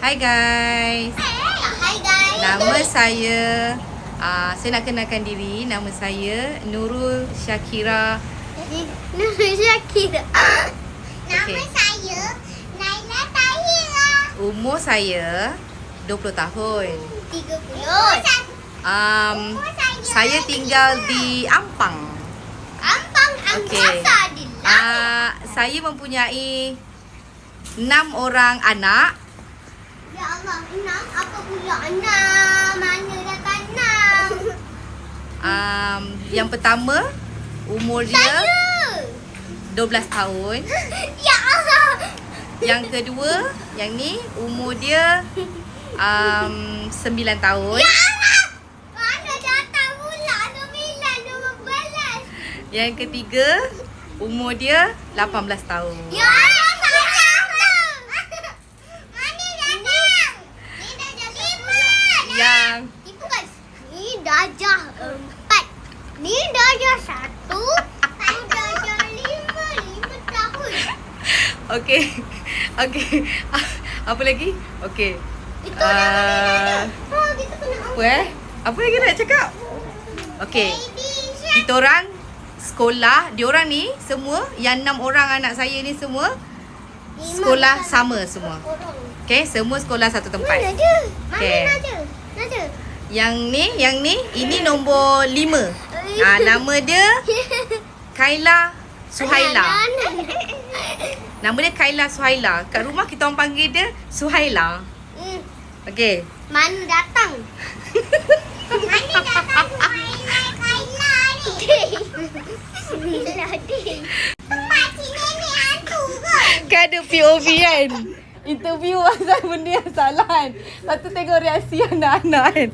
Hai guys. Hai guys. Nama saya nak kenalkan diri. Nama saya Nurul Syakira. Nurul Syakira. Okey. Nama saya Naila Tahira. Umur saya 20 tahun. 30. Saya tinggal di Ampang. Ampang Okey. Angkasa Adillah. Saya mempunyai 6 orang anak. Ya Allah, 6 apa pula 6? Mana datang 6? Yang pertama umur dia Saya. 12 tahun. Ya Allah. Yang kedua, yang ni umur dia 9 tahun. Ya Allah. Mana datang pula 9, 12? Yang ketiga, umur dia 18 tahun. Ya Allah, saya. Mana datang? Ni darjah 5. Yang Itu kan. Ni darjah 4. Ni darjah 1. Ni darjah 5 tahun. okey. Okey. Apa lagi? Okey. Itu nama dia. Oh, kita kena Apa Apa lagi nak cakap? Okey. Baby shark. Kita orang sekolah, diorang ni semua, yang 6 orang anak saya ni semua sekolah sama semua. Okey, semua sekolah satu tempat. Mana dia? Okey. Mana Naja? Naja. Yang ni, ini nombor 5. Nama dia Kaila Suhaila. Nama dia Kaila Suhaila. Kat rumah kita orang panggil dia Suhaila. Okey. Mana datang? Mana datang Kaila ni? Tempat si nenek hantu ke? Kan ada POV kan? Interview pasal benda yang salah kan? Lepas tu tengok reaksi anak-anak kan?